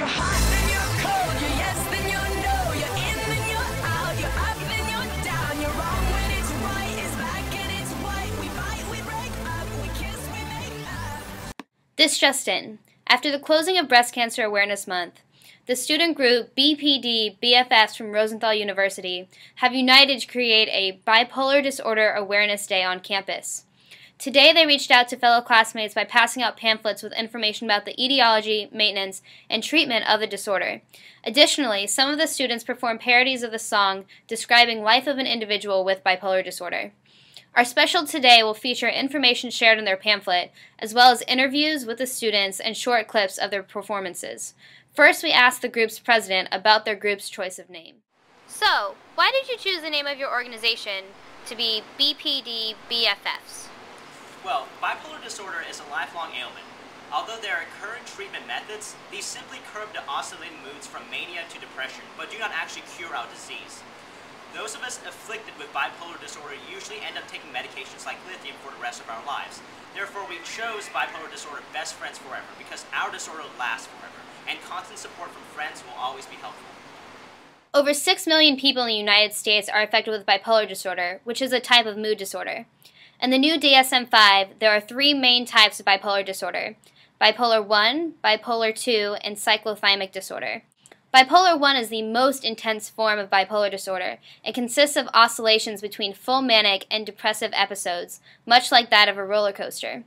You're hot, then you're cold. You're yes, then you're no. You're in, then you're out. You're up, then you're down. You're wrong when it's right. It's black and it's white. We fight, we break up. We kiss, we make up. This just in. After the closing of Breast Cancer Awareness Month, the student group BPD BFFs from Rosenthal University have united to create a Bipolar Disorder Awareness Day on campus. Today they reached out to fellow classmates by passing out pamphlets with information about the etiology, maintenance, and treatment of the disorder. Additionally, some of the students performed parodies of the song describing life of an individual with bipolar disorder. Our special today will feature information shared in their pamphlet, as well as interviews with the students and short clips of their performances. First, we asked the group's president about their group's choice of name. So, why did you choose the name of your organization to be BPD BFFs? Well, bipolar disorder is a lifelong ailment. Although there are current treatment methods, these simply curb the oscillating moods from mania to depression, but do not actually cure our disease. Those of us afflicted with bipolar disorder usually end up taking medications like lithium for the rest of our lives. Therefore, we chose bipolar disorder best friends forever because our disorder lasts forever, and constant support from friends will always be helpful. Over 6 million people in the United States are affected with bipolar disorder, which is a type of mood disorder. In the new DSM-5, there are 3 main types of bipolar disorder: bipolar 1, bipolar 2, and cyclothymic disorder. Bipolar 1 is the most intense form of bipolar disorder. It consists of oscillations between full manic and depressive episodes, much like that of a roller coaster.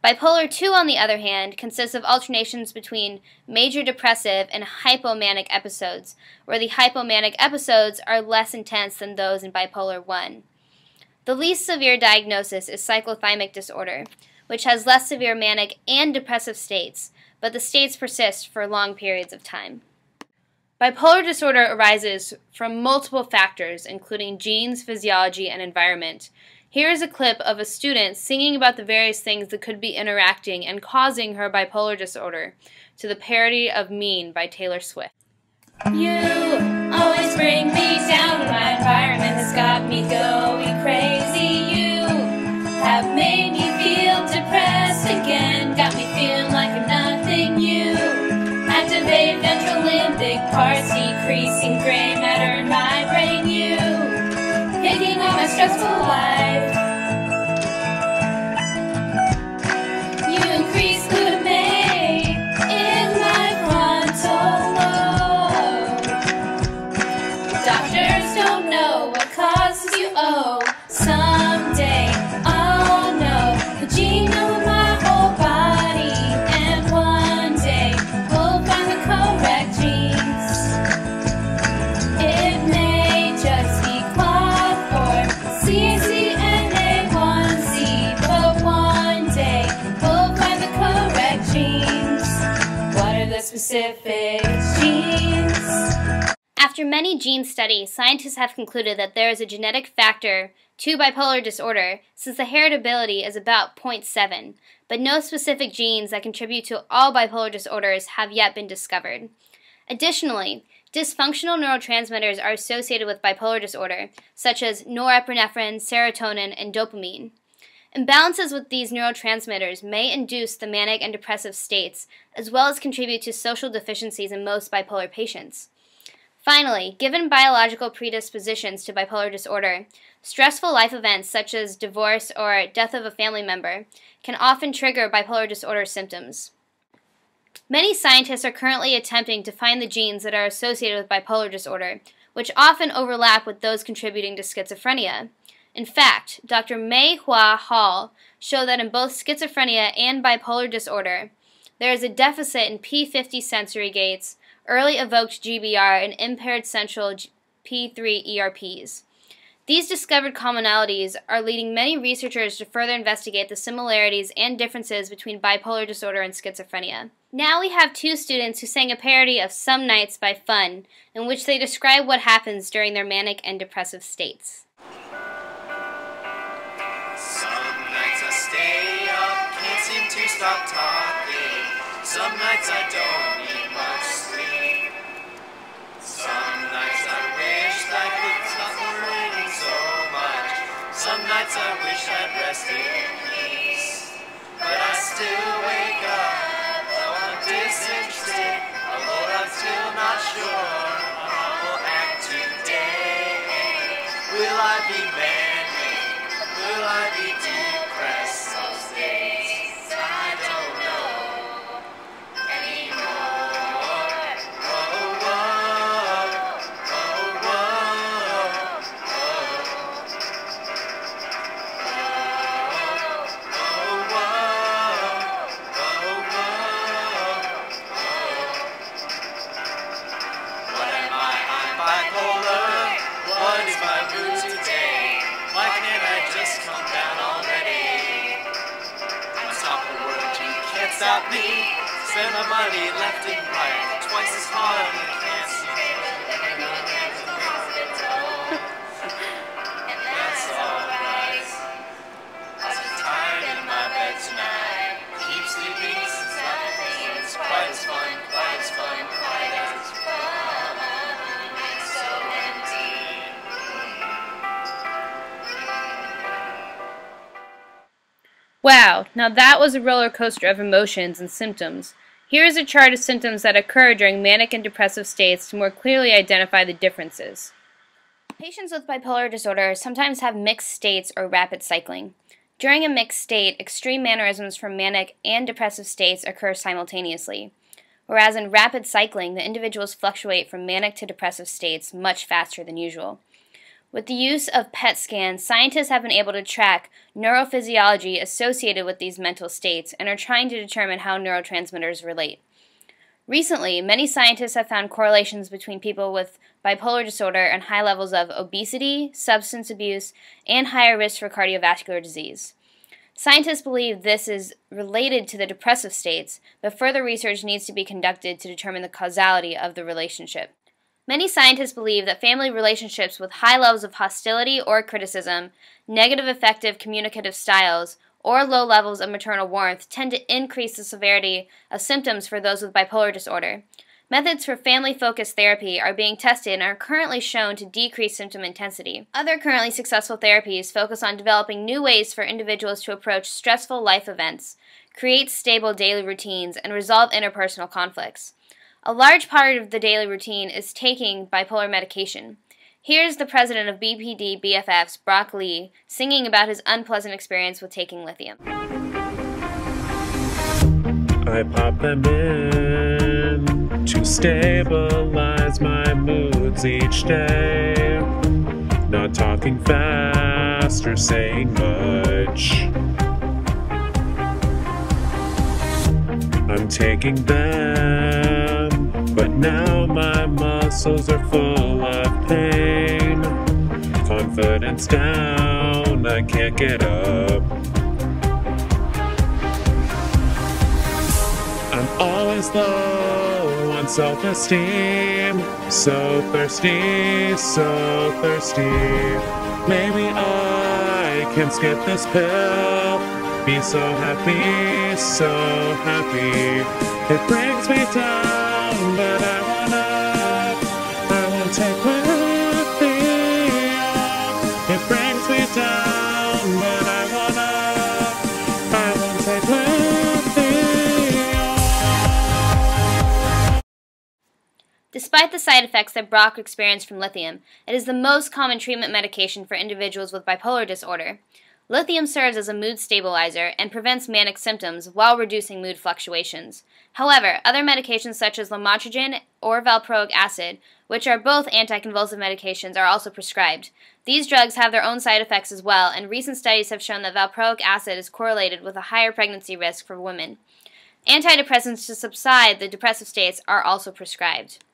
Bipolar 2, on the other hand, consists of alternations between major depressive and hypomanic episodes, where the hypomanic episodes are less intense than those in bipolar 1. The least severe diagnosis is cyclothymic disorder, which has less severe manic and depressive states, but the states persist for long periods of time. Bipolar disorder arises from multiple factors, including genes, physiology, and environment. Here is a clip of a student singing about the various things that could be interacting and causing her bipolar disorder to the parody of Mean by Taylor Swift. You always bring me down. My environment has got me going crazy. You have made me feel depressed again. Got me feeling like I'm nothing. You activate ventral limbic parts, decreasing gray matter in my brain. You taking on my stressful life. You increase glutamate in my frontal lobe. Doctors don't know what causes you. Oh, someday I'll know the genome of my whole body, and one day we'll find the correct genes. It may just be cloth or CCNA1C, but one day we'll find the correct genes. What are the specific genes? After many gene studies, scientists have concluded that there is a genetic factor to bipolar disorder, since the heritability is about 0.7, but no specific genes that contribute to all bipolar disorders have yet been discovered. Additionally, dysfunctional neurotransmitters are associated with bipolar disorder, such as norepinephrine, serotonin, and dopamine. Imbalances with these neurotransmitters may induce the manic and depressive states, as well as contribute to social deficiencies in most bipolar patients. Finally, given biological predispositions to bipolar disorder, stressful life events such as divorce or death of a family member can often trigger bipolar disorder symptoms. Many scientists are currently attempting to find the genes that are associated with bipolar disorder, which often overlap with those contributing to schizophrenia. In fact, Dr. Mei Hua Hall showed that in both schizophrenia and bipolar disorder, there is a deficit in P50 sensory gates, early evoked GBR, and impaired central P3 ERPs. These discovered commonalities are leading many researchers to further investigate the similarities and differences between bipolar disorder and schizophrenia. Now we have 2 students who sang a parody of Some Nights by Fun, in which they describe what happens during their manic and depressive states. Some nights I stay up, can't seem to stop talking. Some nights I don't need much sleep. Some nights I wish life would stop raining so much. Some nights I wish I'd rested in peace. But I still wake up, though I'm disinterested. Oh Lord, got me. Spend my money left and right, twice as hard on the cancer. That's alright. I'm tired in my bed tonight. Keep sleeping since nothing is quite as fun, quite as fun, quite as fun. It's so empty. Wow, now that was a roller coaster of emotions and symptoms. Here is a chart of symptoms that occur during manic and depressive states to more clearly identify the differences. Patients with bipolar disorder sometimes have mixed states or rapid cycling. During a mixed state, extreme mannerisms from manic and depressive states occur simultaneously, whereas in rapid cycling, the individuals fluctuate from manic to depressive states much faster than usual. With the use of PET scans, scientists have been able to track neurophysiology associated with these mental states and are trying to determine how neurotransmitters relate. Recently, many scientists have found correlations between people with bipolar disorder and high levels of obesity, substance abuse, and higher risk for cardiovascular disease. Scientists believe this is related to the depressive states, but further research needs to be conducted to determine the causality of the relationship. Many scientists believe that family relationships with high levels of hostility or criticism, negative affective communicative styles, or low levels of maternal warmth tend to increase the severity of symptoms for those with bipolar disorder. Methods for family-focused therapy are being tested and are currently shown to decrease symptom intensity. Other currently successful therapies focus on developing new ways for individuals to approach stressful life events, create stable daily routines, and resolve interpersonal conflicts. A large part of the daily routine is taking bipolar medication. Here's the president of BPD BFFs, Brock Lee, singing about his unpleasant experience with taking lithium. I pop them in to stabilize my moods each day. Not talking fast or saying much. I'm taking them, but now my muscles are full of pain. Confidence down, I can't get up. I'm always low on self-esteem. So thirsty, so thirsty. Maybe I can skip this pill. Be so happy, so happy. It brings me down, but I want up. I won't take lithium. It brings me down, but I want up. I won't take lithium. Despite the side effects that Brock experienced from lithium, it is the most common treatment medication for individuals with bipolar disorder. Lithium serves as a mood stabilizer and prevents manic symptoms while reducing mood fluctuations. However, other medications such as lamotrigine or valproic acid, which are both anticonvulsive medications, are also prescribed. These drugs have their own side effects as well, and recent studies have shown that valproic acid is correlated with a higher pregnancy risk for women. Antidepressants to subside the depressive states are also prescribed.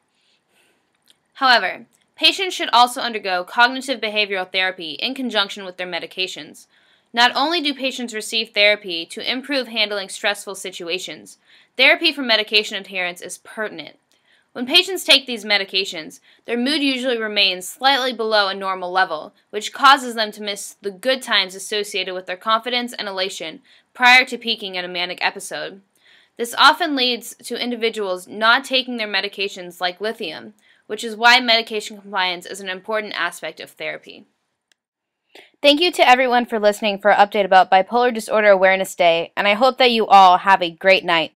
However, patients should also undergo cognitive behavioral therapy in conjunction with their medications. Not only do patients receive therapy to improve handling stressful situations, therapy for medication adherence is pertinent. When patients take these medications, their mood usually remains slightly below a normal level, which causes them to miss the good times associated with their confidence and elation prior to peaking in a manic episode. This often leads to individuals not taking their medications like lithium, which is why medication compliance is an important aspect of therapy. Thank you to everyone for listening for an update about Bipolar Disorder Awareness Day, and I hope that you all have a great night.